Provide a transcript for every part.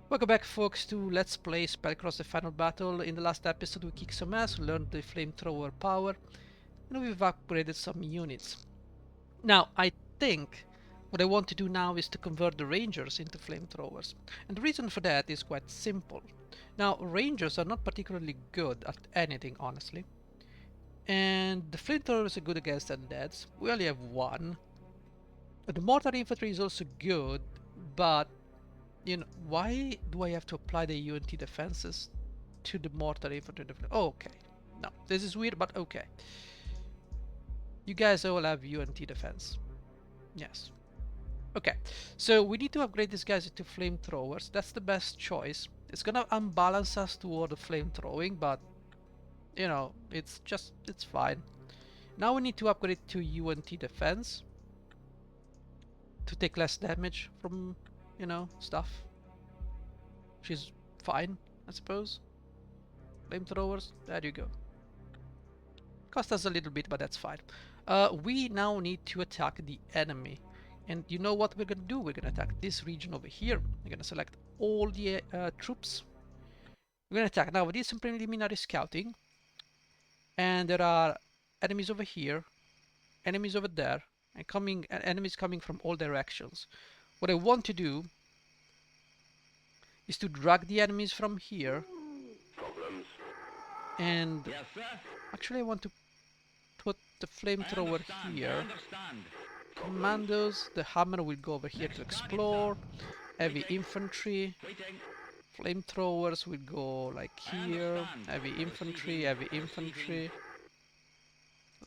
Welcome back, folks, to Let's Play Spellcross the Final Battle. In the last episode we kicked some ass, we learned the flamethrower power, and we've upgraded some units. Now, I think what I want to do now is to convert the rangers into flamethrowers. And the reason for that is quite simple. Now, rangers are not particularly good at anything, honestly. And the flamethrowers are good against undeads. We only have one. The mortar infantry is also good, but you know, why do I have to apply the UNT defenses to the mortar infantry defense? Oh, okay. No, this is weird, but okay. You guys all have UNT defense. Yes. Okay, so we need to upgrade these guys into flamethrowers. That's the best choice. It's gonna unbalance us toward the flamethrowing, but you know, it's fine. Now we need to upgrade to UNT defense to take less damage from, you know, stuff. Which is fine, I suppose. Flamethrowers, there you go. Cost us a little bit, but that's fine. We now need to attack the enemy. And you know what we're gonna do? We're gonna attack this region over here. We're gonna select all the troops. We're gonna attack. Now, we did some preliminary scouting. And there are enemies over here, enemies over there, and enemies coming from all directions. What I want to do is to drag the enemies from here. And actually I want to put the flamethrower here. Commandos, the hammer will go over here to explore. Heavy infantry, flamethrowers will go like here. Heavy infantry.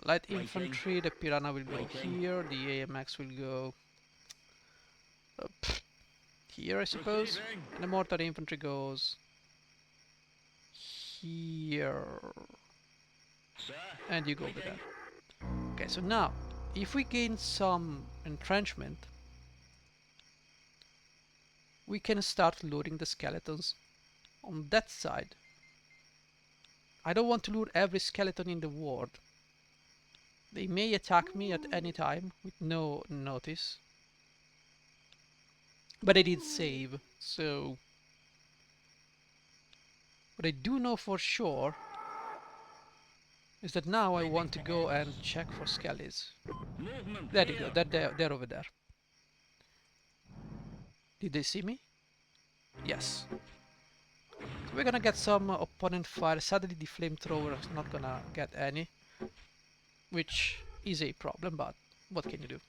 Light infantry, the piranha will go here. The AMX will go here, I suppose. And the mortar infantry goes here. And you go over there. Okay, so now, if we gain some entrenchment, we can start luring the skeletons on that side. I don't want to lure every skeleton in the world. They may attack me at any time with no notice. But I did save, so... What I do know for sure is that now I want to go and check for skellies. There you go, they're over there. Did they see me? Yes. So we're gonna get some opponent fire. Sadly the flamethrower is not gonna get any, which is a problem, but what can you do?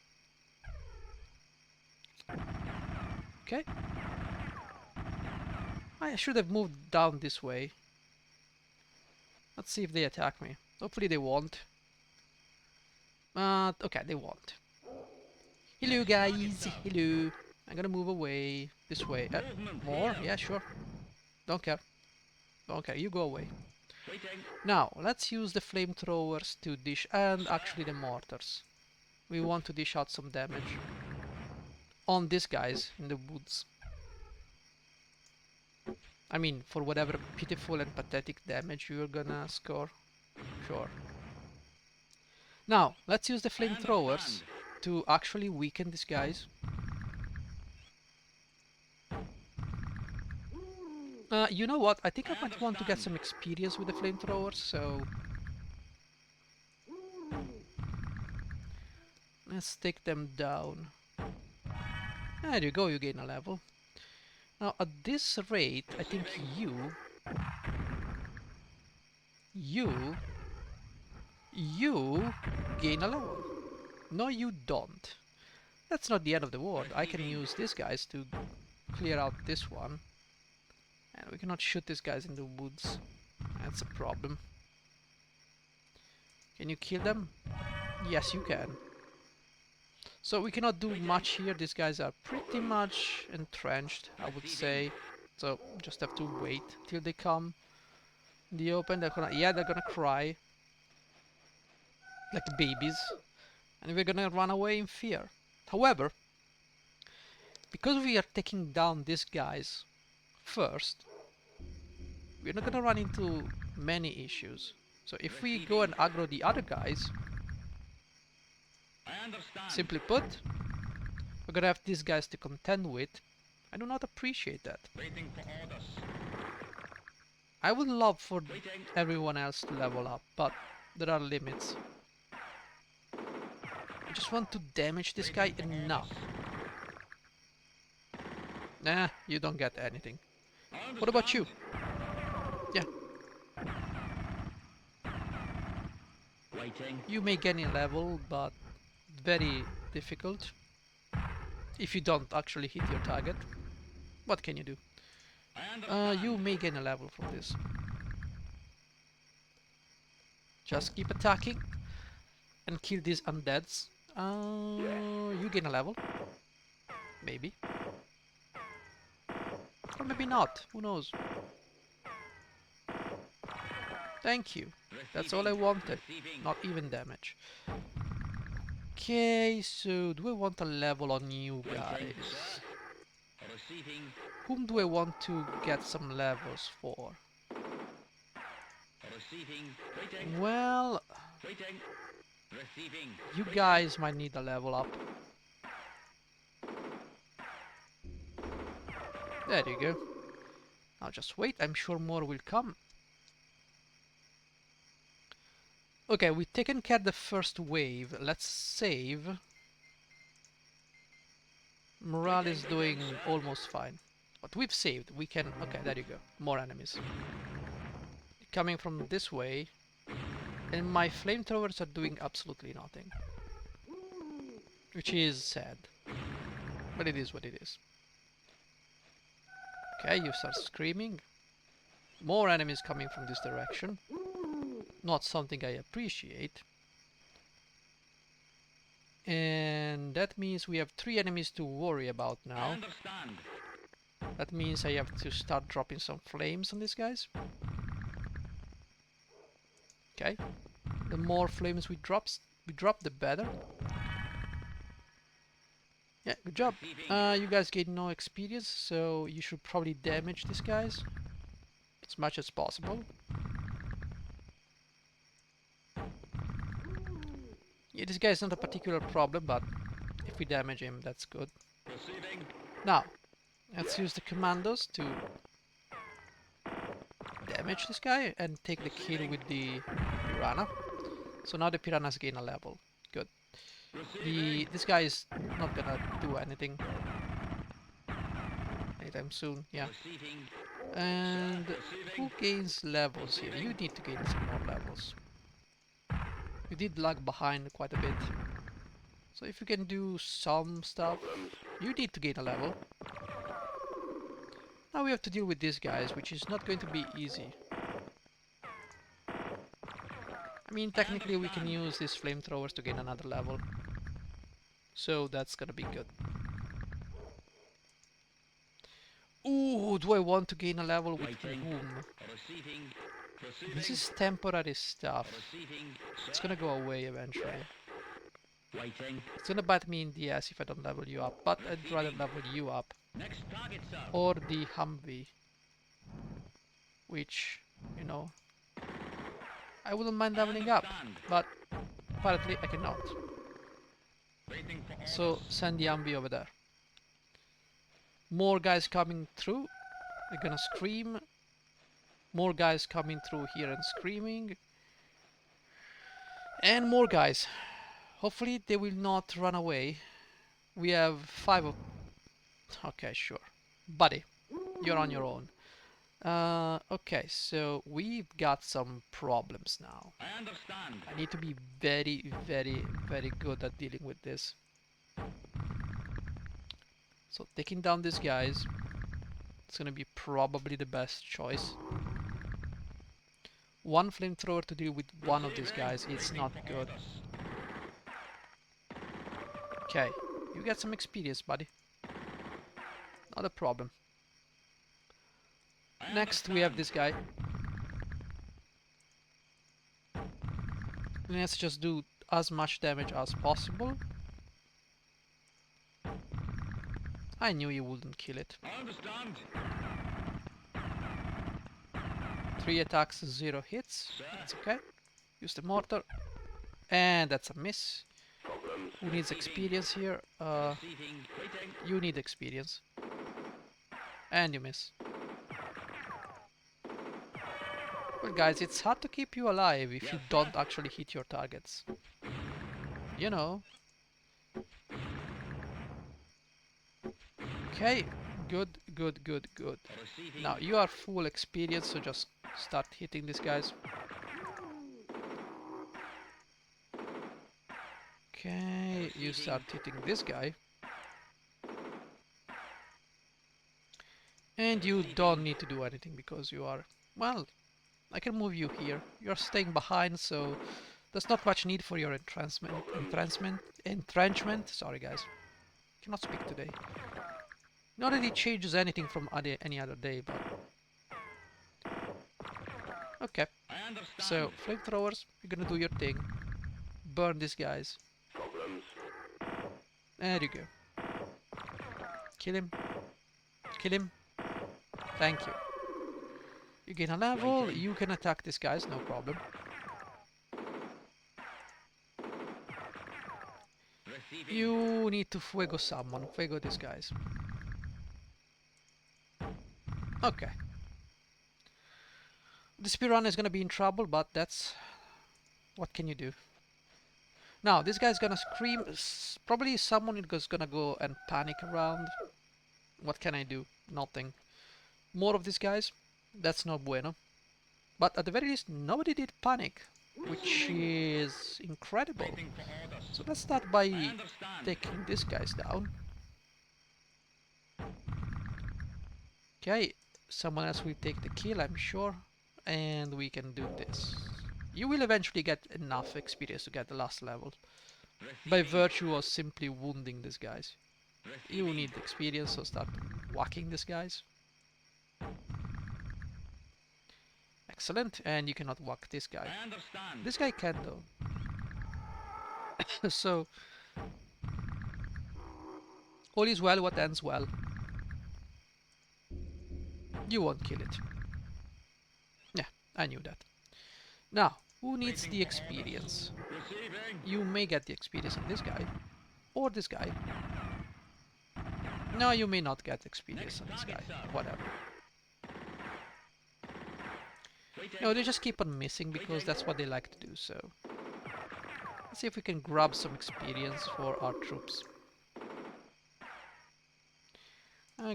Okay. I should have moved down this way. Let's see if they attack me. Hopefully they won't. Okay, they won't. Hello guys, hello. I'm gonna move away this way. More? Yeah, sure. Don't care. Don't care, you go away. Now, let's use the flamethrowers to dish, and actually the mortars. We want to dish out some damage on these guys in the woods. I mean, for whatever pitiful and pathetic damage you're gonna score. Sure. Now, let's use the flamethrowers to actually weaken these guys. You know what? I think I might want to get some experience with the flamethrowers, so... Let's take them down. There you go, you gain a level. Now, at this rate, I think you gain a level. No, you don't. That's not the end of the world. I can use these guys to clear out this one. And we cannot shoot these guys in the woods. That's a problem. Can you kill them? Yes, you can. So we cannot do much here. These guys are pretty much entrenched, I would say. So just have to wait till they come in the open. They're gonna cry like babies, and we're gonna run away in fear. However, because we are taking down these guys first, we're not gonna run into many issues. So if we go and aggro the other guys, simply put, we're gonna have these guys to contend with, I do not appreciate that. Waiting for orders. I would love for Waiting. everyone else to level up, but there are limits. I just want to damage this guy enough. Nah, you don't get anything. What about you? Yeah, Waiting. you may gain a level, but very difficult if you don't actually hit your target. What can you do? I understand. You may gain a level from this. Just keep attacking and kill these undeads. You gain a level. Maybe. Or maybe not. Who knows? Thank you. That's all I wanted. Receiving. Not even damage. Okay, so do I want a level on you guys? Receiving. Whom do I want to get some levels for? Receiving. Waiting. Well, Waiting. Receiving. you Waiting. guys might need a level up. There you go. Now just wait, I'm sure more will come. Okay, we've taken care of the first wave. Let's save. Morale is doing almost fine. But we've saved. We can... Okay, there you go. More enemies. Coming from this way. And my flamethrowers are doing absolutely nothing. Which is sad. But it is what it is. Okay, you start screaming. More enemies coming from this direction. Not something I appreciate. And that means we have 3 enemies to worry about now. That means I have to start dropping some flames on these guys. Okay. The more flames we drop, the better. Yeah, good job. You guys gain no experience, so you should probably damage these guys as much as possible. Yeah, this guy is not a particular problem, but if we damage him, that's good. Now, let's use the commandos to damage this guy and take the kill with the piranha. So now the piranhas gain a level. Good. This guy is not gonna do anything anytime soon. Yeah. And who gains levels here? You need to gain some more levels. You did lag behind quite a bit. So if you can do some stuff, you need to gain a level. Now we have to deal with these guys, which is not going to be easy. I mean, technically we can use these flamethrowers to gain another level. So that's gonna be good. Ooh, do I want to gain a level with whom? This is temporary stuff. It's gonna go away eventually. It's gonna bite me in the ass if I don't level you up, but I'd rather level you up. Or the Humvee. Which, you know, I wouldn't mind leveling up, but apparently I cannot. So send the Humvee over there. More guys coming through. They're gonna scream. More guys coming through here and screaming. And more guys. Hopefully they will not run away. We have 5 of... Okay, sure. Buddy, you're on your own. Okay, so we've got some problems now. I need to be very, very, very good at dealing with this. So taking down these guys, it's gonna be probably the best choice. One flamethrower to deal with one of these guys, it's not good. Okay, you get some experience, buddy. Not a problem. Next we have this guy. Let's just do as much damage as possible. I knew you wouldn't kill it. 3 attacks, 0 hits. That's okay. Use the mortar. And that's a miss. Who needs experience here? You need experience. And you miss. Well, guys, it's hard to keep you alive if Yes, you sir. don't actually hit your targets. You know. Okay, good, good, good, good. Receiving. Now, you are full experience, so just start hitting these guys. Okay, you start hitting this guy. And you don't need to do anything because you are, well, I can move you here. You're staying behind, so there's not much need for your entrenchment. Sorry, guys. Cannot speak today. Not that it changes anything from any other day, but okay. I understand. So flamethrowers, you're gonna do your thing. Burn these guys. There you go. Kill him. Kill him. Thank you. You gain a level. Waiting. You can attack these guys, no problem. Receiving. You need to fuego someone. Fuego these guys. Okay. The speedrunner is gonna be in trouble, but that's... what can you do? Now, this guy's gonna scream. Probably someone is gonna go and panic around. What can I do? Nothing. More of these guys? That's no bueno. But at the very least, nobody did panic, which is incredible. Waiting for orders. So let's start I by understand. taking these guys down. Okay, someone else will take the kill, I'm sure. And we can do this. You will eventually get enough experience to get the last level by Receiving. virtue of simply wounding these guys. You Receiving. need experience, so start whacking these guys. Excellent, and you cannot whack this guy. I understand. This guy can though. So, all is well what ends well. You won't kill it. Yeah, I knew that. Now, who needs the experience? Receiving. You may get the experience on this guy, or this guy. No, you may not get experience on this guy. Whatever. Waiting. No, they just keep on missing because that's what they like to do, so... let's see if we can grab some experience for our troops.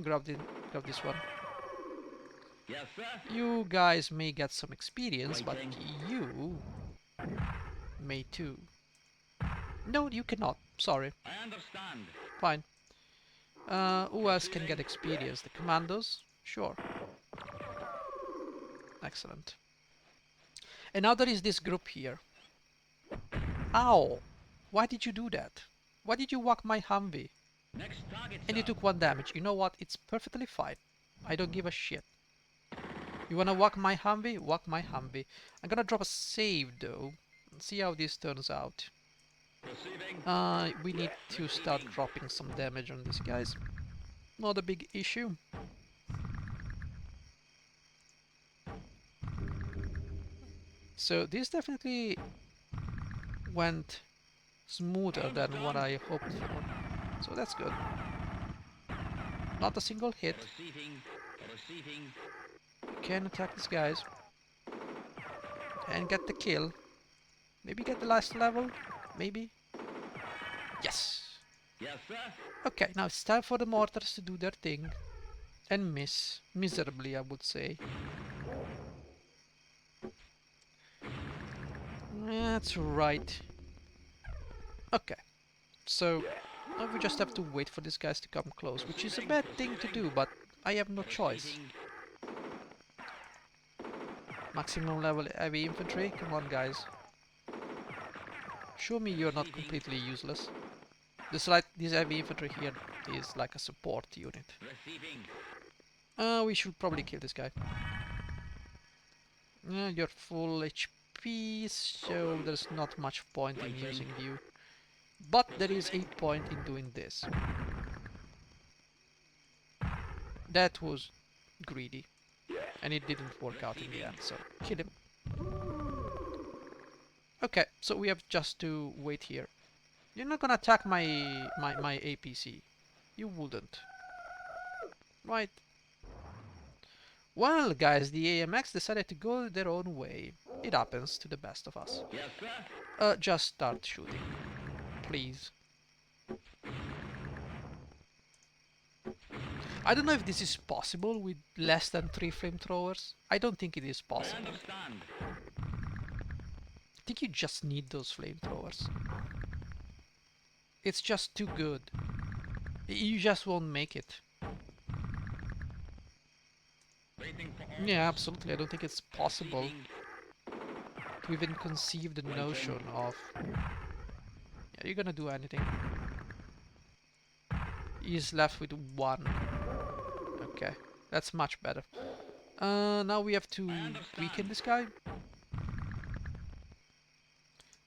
Grab this one. Yes, sir. You guys may get some experience, but Waiting. you may too. No, you cannot. Sorry. I understand. Fine. Who else can get experience? The commandos? Sure. Excellent. And now there is this group here. Ow! Why did you do that? Why did you whack my Humvee? Next target, And you sir. took 1 damage. You know what? It's perfectly fine. I don't give a shit. You wanna whack my Humvee? Whack my Humvee. I'm gonna drop a save though. See how this turns out. Receiving. We need to start dropping some damage on these guys. Not a big issue. So this definitely went smoother than what I hoped for. So that's good. Not a single hit. Receiving. Receiving. Can attack these guys. And get the kill. Maybe get the last level? Maybe? Yes! Yes, sir. Okay, now it's time for the mortars to do their thing. And miss. Miserably, I would say. That's right. Okay. So, now we just have to wait for these guys to come close, which is a bad thing to do, but I have no choice. Receiving. Maximum level heavy infantry? Come on, guys. Show me you're not completely useless. This heavy infantry here is like a support unit. Receiving. We should probably kill this guy. You're full HP, so there's not much point in using you. But there is a point in doing this. That was greedy. And it didn't work out in the end, so kill him. Okay, so we have just to wait here. You're not gonna attack my APC. You wouldn't. Right? Well, guys, the AMX decided to go their own way. It happens to the best of us. Yes, sir. Just start shooting, please. I don't know if this is possible with less than 3 flamethrowers. I don't think it is I possible. understand. I think you just need those flamethrowers. It's just too good. You just won't make it. Waiting for Yeah, orders. absolutely. I don't think it's possible Receiving. to even conceive the notion of... Yeah, you're gonna do anything. He's left with 1. Okay, that's much better. Now we have to weaken this guy.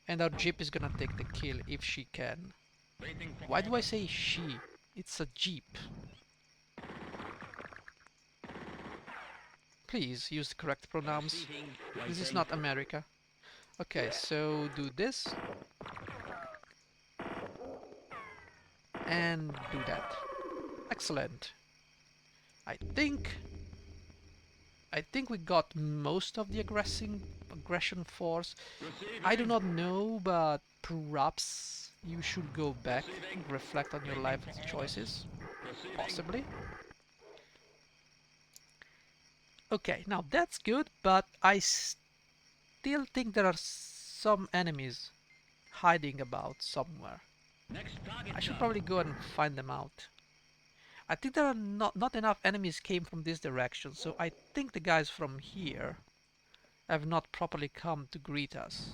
And our jeep is gonna take the kill if she can. Waiting for Why do I orders. say she? It's a jeep. Please use the correct pronouns. Receiving. This is Waiting. not America. Okay, so do this. And do that. Excellent. I think we got most of the aggression force. Receiving. I do not know, but perhaps you should go back, Receiving. reflect on your life choices, Receiving. possibly. Okay, now that's good, but I still think there are some enemies hiding about somewhere. Next target. I should sir. probably go and find them out. I think there are not enough enemies came from this direction, so I think the guys from here have not properly come to greet us.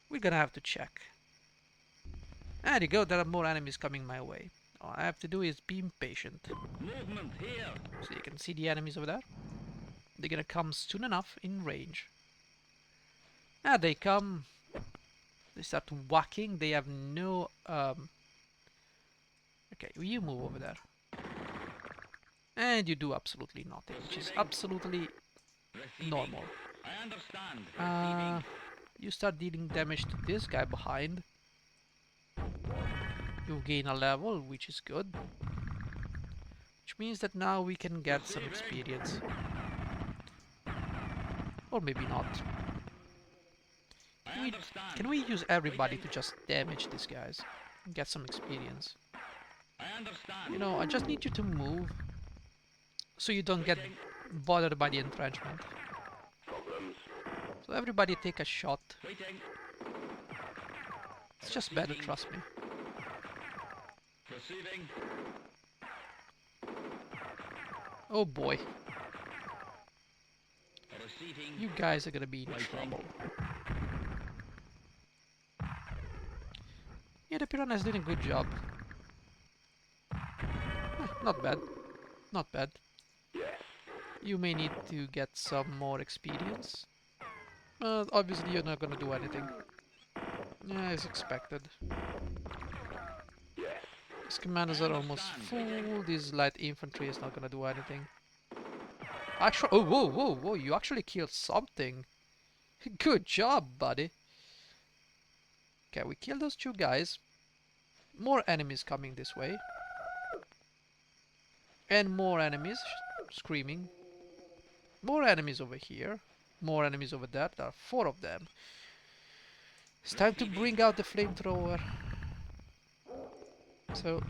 We're gonna have to check. There you go, there are more enemies coming my way. All I have to do is be impatient. Movement here. So you can see the enemies over there. They're gonna come soon enough in range. Ah, they come. They start whacking. They have no... Okay, you move over there. And you do absolutely nothing, which is absolutely Receiving. normal. I understand. Uh, Receiving. you start dealing damage to this guy behind. You gain a level, which is good. Which means that now we can get some experience. Or maybe not. I understand. Can we use everybody to just damage these guys? And get some experience. I understand. You know, I just need you to move. So you don't get bothered by the entrenchment. So everybody take a shot. Waiting. It's just better, trust me. Receiving. Oh boy, Receiving. you guys are gonna be in trouble. Yeah, the Piranha's doing a good job. Not bad. Not bad. You may need to get some more experience. Obviously you're not gonna do anything. Yeah, as expected. These commanders are almost full. This light infantry is not gonna do anything. Actually, oh, whoa, whoa, whoa, you actually killed something. Good job, buddy. Okay, we killed those 2 guys. More enemies coming this way. And more enemies screaming. More enemies over here. More enemies over there. There are 4 of them. It's time to bring out the flamethrower. So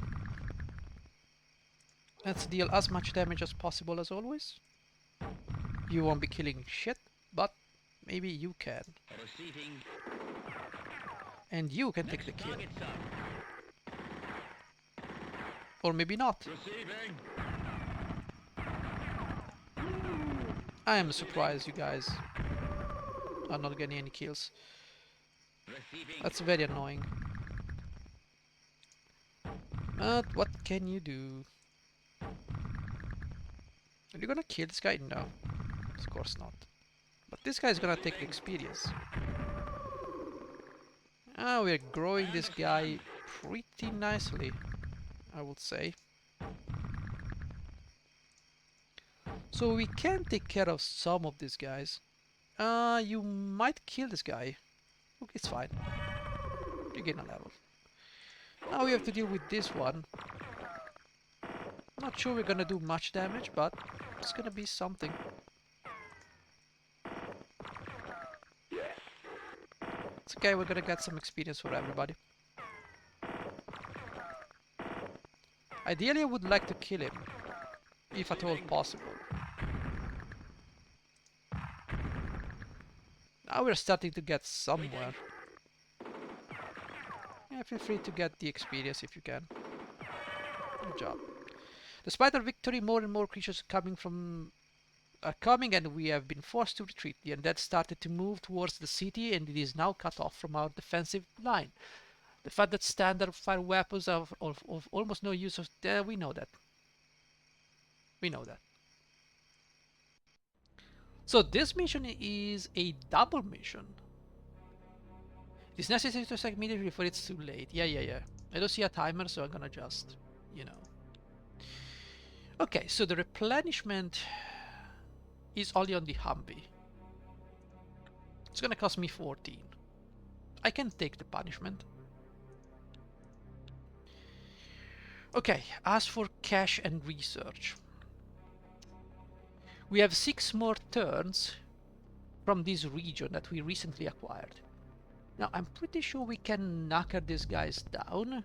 let's deal as much damage as possible as always. You won't be killing shit, but maybe you can. Receiving. And you can take the kill. Target, sir. Or maybe not. Receiving. I am surprised you guys are not getting any kills. Receiving. That's very annoying. But what can you do? Are you gonna kill this guy? No. Of course not. But this guy's gonna take the experience. Ah, we're growing this guy pretty nicely, I would say. So we can take care of some of these guys. You might kill this guy. Look, it's fine. You gain a level. Now we have to deal with this one. Not sure we're gonna do much damage, but it's gonna be something. It's okay, we're gonna get some experience for everybody. Ideally, I would like to kill him, if at all possible. Now we're starting to get somewhere. Yeah, feel free to get the experience if you can. Good job. Despite our victory, more and more creatures are coming, and we have been forced to retreat. The undead started to move towards the city, and it is now cut off from our defensive line. The fact that standard fire weapons are of almost no use, we know that. We know that. So this mission is a double mission. It is necessary to attack immediately before it's too late. Yeah. I don't see a timer, so I'm gonna just, you know. Okay, so the replenishment is only on the Humvee. It's gonna cost me 14. I can take the punishment. Okay, as for cash and research. We have 6 more turns from this region that we recently acquired. Now, I'm pretty sure we can knock these guys down.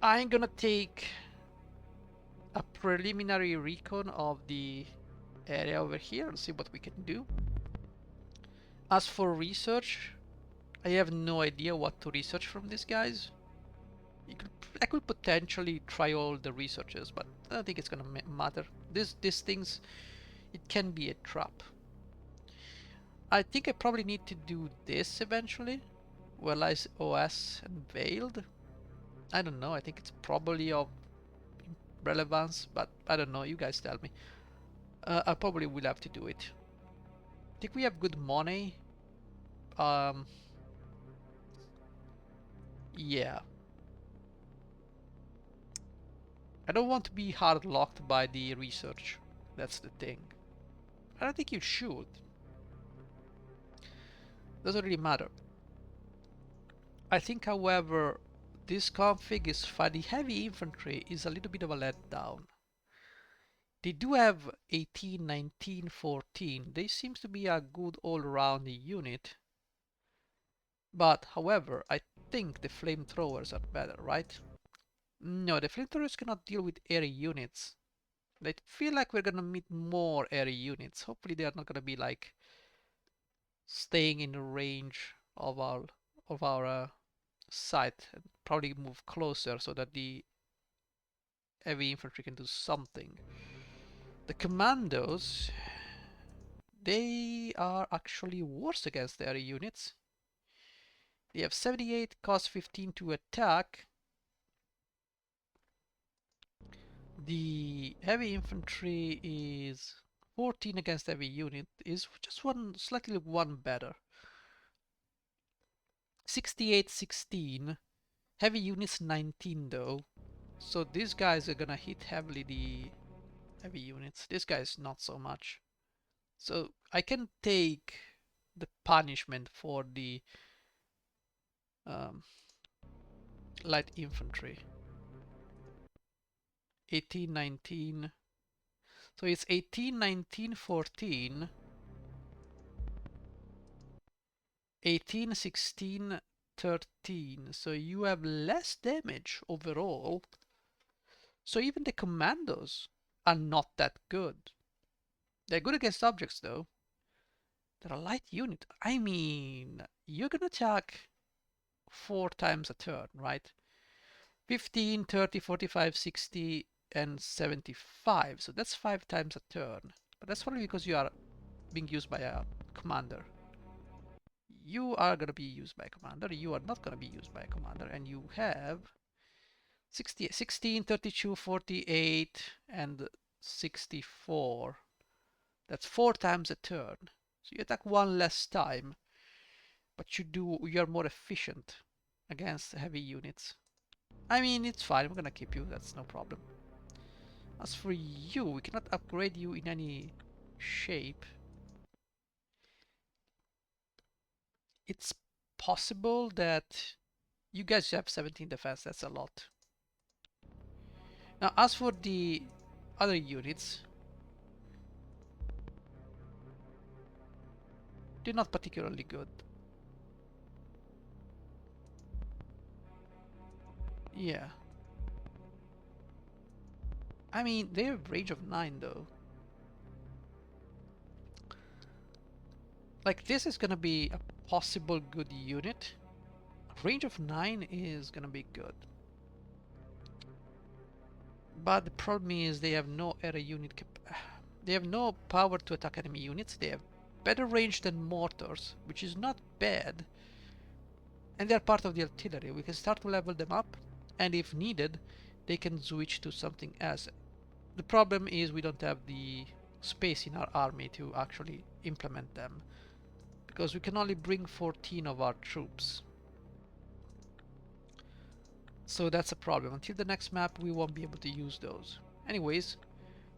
I'm gonna take a preliminary recon of the area over here and see what we can do. As for research, I have no idea what to research from these guys. I could potentially try all the researches, but I don't think it's gonna matter. These things, it can be a trap. I think I probably need to do this eventually. Well, OS and Veiled. I don't know. I think it's probably of relevance, but I don't know. You guys tell me. I probably will have to do it. I think we have good money. Yeah. I don't want to be hard locked by the research. That's the thing. I don't think you should. Doesn't really matter. I think, however, this config is fine. The heavy infantry is a little bit of a letdown. They do have 18, 19, 14. They seem to be a good all-round unit. But, however, I think the flamethrowers are better, right? No, the flamethrowers cannot deal with area units. I feel like we're gonna meet more area units. Hopefully they are not gonna be like staying in the range of our site and probably move closer so that the heavy infantry can do something. The commandos, they are actually worse against the area units. They have 78, cost 15 to attack. The heavy infantry is 14 against heavy unit, is just slightly one better. 68, 16. Heavy units 19 though. So these guys are gonna hit heavily the heavy units. This guy's not so much. So I can take the punishment for the light infantry. 18, 19. So it's 18, 19, 14. 18, 16, 13. So you have less damage overall. So even the commandos are not that good. They're good against objects though. They're a light unit. I mean, you're gonna attack 4 times a turn, right? 15, 30, 45, 60, and 75. So that's 5 times a turn. But that's probably because you are being used by a commander. You are gonna be used by a commander. You are not gonna be used by a commander. And you have 60, 16, 32, 48, and 64. That's 4 times a turn. So you attack 1 less time, but you're more efficient against heavy units. I mean, it's fine, we're gonna keep you, that's no problem. As for you, we cannot upgrade you in any shape. It's possible that you guys have 17 defense, that's a lot. Now, as for the other units, they're not particularly good. Yeah. I mean, they have range of 9 though. Like, this is gonna be a possible good unit. Range of 9 is gonna be good. But the problem is they have no area unit they have no power to attack enemy units. They have better range than mortars, which is not bad. And they are part of the artillery. We can start to level them up, and if needed, they can switch to something else. The problem is we don't have the space in our army to actually implement them, because we can only bring 14 of our troops. So that's a problem. Until the next map, we won't be able to use those. Anyways,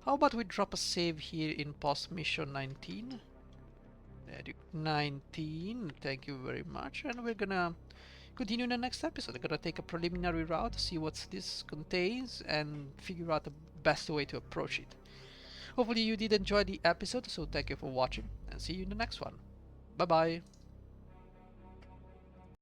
how about we drop a save here in post mission 19? 19, thank you very much. And we're gonna continue in the next episode. I'm gonna take a preliminary route, see what this contains, and figure out the best way to approach it. Hopefully you did enjoy the episode, so thank you for watching, and see you in the next one. Bye bye.